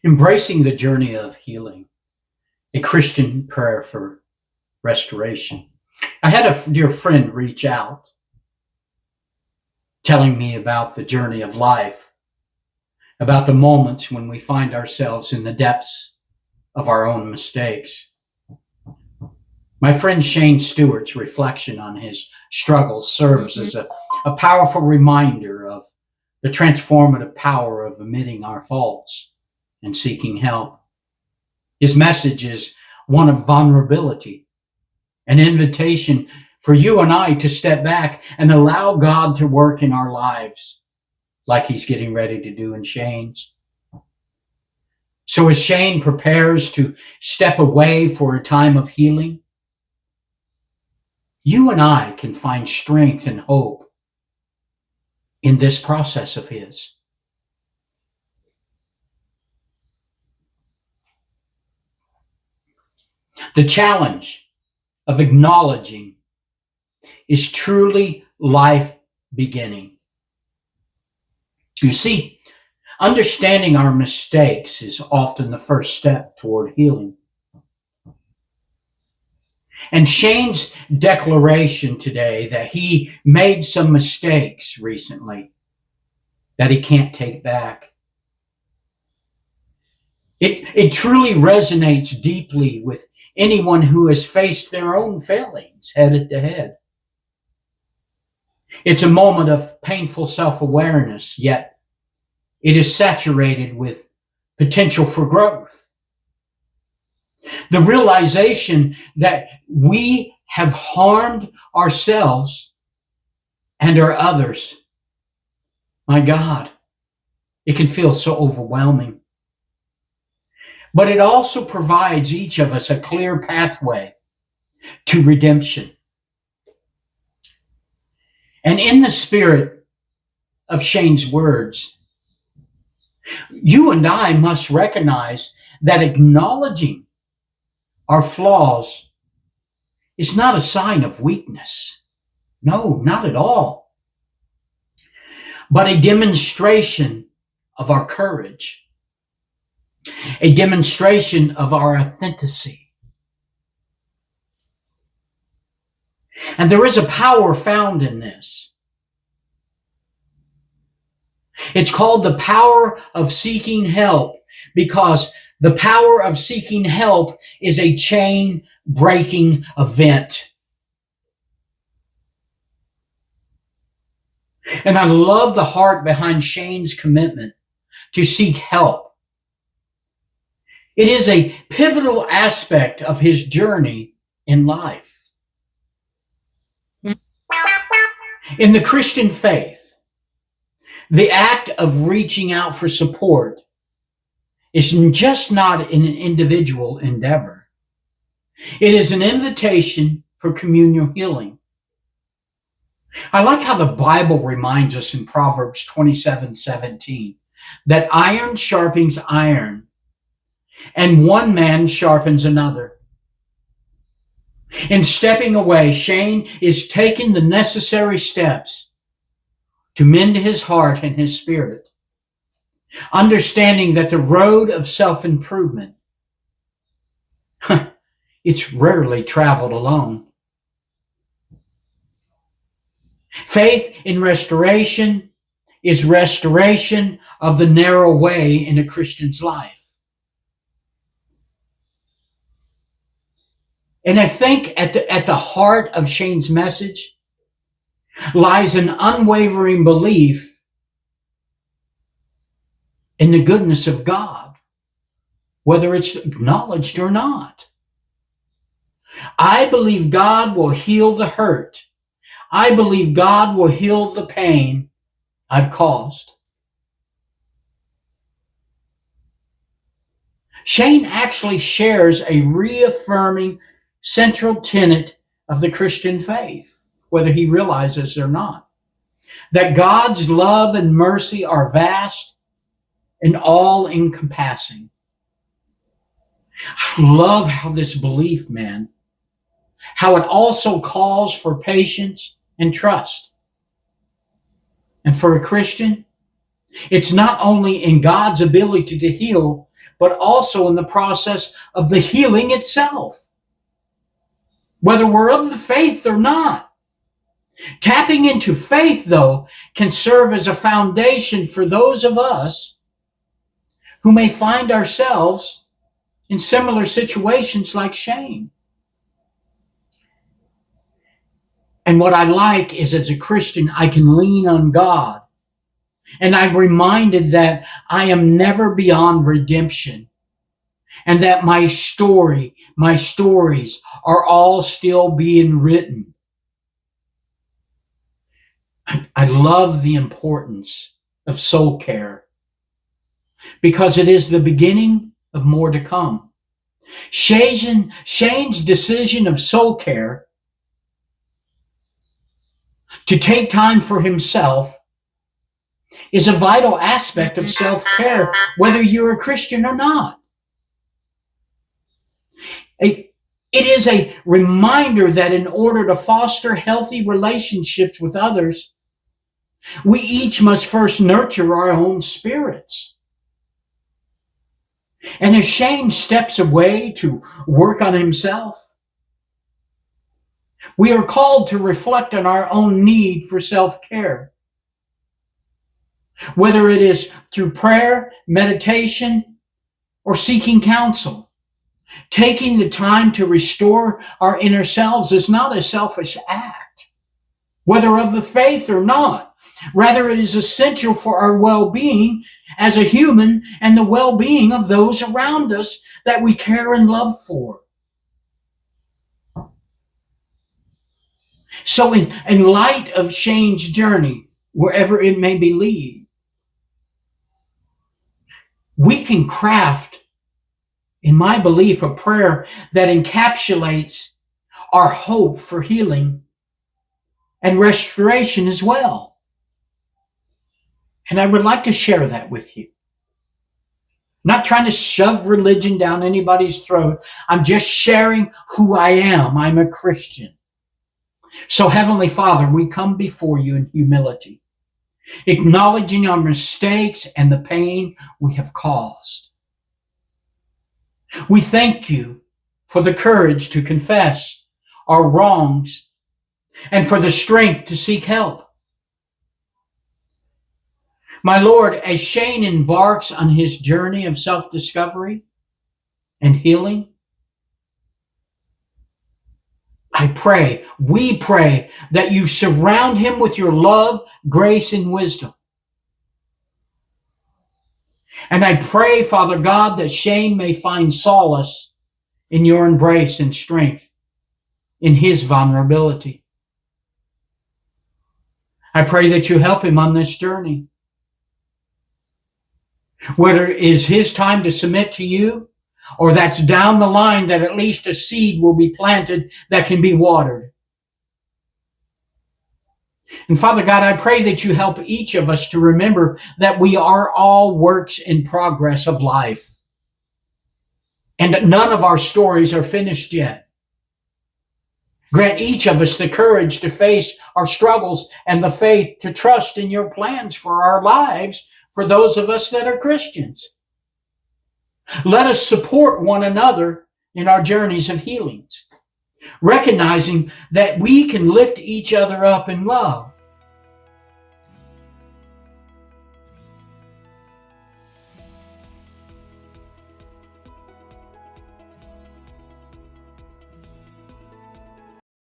Embracing the journey of healing, a Christian prayer for restoration. I had a dear friend reach out telling me about the journey of life, about the moments when we find ourselves in the depths of our own mistakes. My friend Shane Stewart's reflection on his struggles serves as a powerful reminder of the transformative power of admitting our faults and seeking help. His message is one of vulnerability, an invitation for you and I to step back and allow God to work in our lives like he's getting ready to do in Shane's. So as Shane prepares to step away for a time of healing, you and I can find strength and hope in this process of his. The challenge of acknowledging is truly life beginning. You see, understanding our mistakes is often the first step toward healing. And Shane's declaration today that he made some mistakes recently that he can't take back. It truly resonates deeply with anyone who has faced their own failings head to head. It's a moment of painful self-awareness, yet it is saturated with potential for growth. The realization that we have harmed ourselves and our others. My God, it can feel so overwhelming. But it also provides each of us a clear pathway to redemption. And in the spirit of Shane's words, you and I must recognize that acknowledging our flaws is not a sign of weakness. No, not at all. But a demonstration of our courage, a demonstration of our authenticity. And there is a power found in this. It's called the power of seeking help, because the power of seeking help is a chain-breaking event. And I love the heart behind Shane's commitment to seek help. It is a pivotal aspect of his journey in life. In the Christian faith, the act of reaching out for support is just not an individual endeavor. It is an invitation for communal healing. I like how the Bible reminds us in Proverbs 27:17 that iron sharpens iron, and one man sharpens another. In stepping away, Shane is taking the necessary steps to mend his heart and his spirit, understanding that the road of self-improvement, it's rarely traveled alone. Faith in restoration is restoration of the narrow way in a Christian's life. And I think at the heart of Shane's message lies an unwavering belief in the goodness of God, whether it's acknowledged or not. I believe God will heal the hurt. I believe God will heal the pain I've caused. Shane actually shares a reaffirming central tenet of the Christian faith, whether he realizes it or not, that God's love and mercy are vast and all-encompassing. I love how this belief, man, how it also calls for patience and trust. And for a Christian, it's not only in God's ability to heal, but also in the process of the healing itself, whether we're of the faith or not. Tapping into faith, though, can serve as a foundation for those of us who may find ourselves in similar situations like Shane. And what I like is, as a Christian, I can lean on God. And I'm reminded that I am never beyond redemption, and that my stories are all still being written. I love the importance of soul care, because it is the beginning of more to come. Shane's decision of soul care, to take time for himself, is a vital aspect of self-care, whether you're a Christian or not. It is a reminder that in order to foster healthy relationships with others, we each must first nurture our own spirits. And as Shane steps away to work on himself, we are called to reflect on our own need for self-care. Whether it is through prayer, meditation, or seeking counsel, taking the time to restore our inner selves is not a selfish act, whether of the faith or not. Rather, it is essential for our well-being as a human and the well-being of those around us that we care and love for. So in light of Shane's journey, wherever it may be lead, we can craft, in my belief, a prayer that encapsulates our hope for healing and restoration as well. And I would like to share that with you. I'm not trying to shove religion down anybody's throat. I'm just sharing who I am. I'm a Christian. So, Heavenly Father, we come before you in humility, acknowledging our mistakes and the pain we have caused. We thank you for the courage to confess our wrongs and for the strength to seek help. My Lord, as Shane embarks on his journey of self-discovery and healing, we pray that you surround him with your love, grace, and wisdom. And I pray, Father God, that Shane may find solace in your embrace and strength in his vulnerability. I pray that you help him on this journey. Whether it is his time to submit to you, or that's down the line that at least a seed will be planted that can be watered. And Father God, I pray that you help each of us to remember that we are all works in progress of life, and that none of our stories are finished yet. Grant each of us the courage to face our struggles and the faith to trust in your plans for our lives, for those of us that are Christians. Let us support one another in our journeys of healings, recognizing that we can lift each other up in love.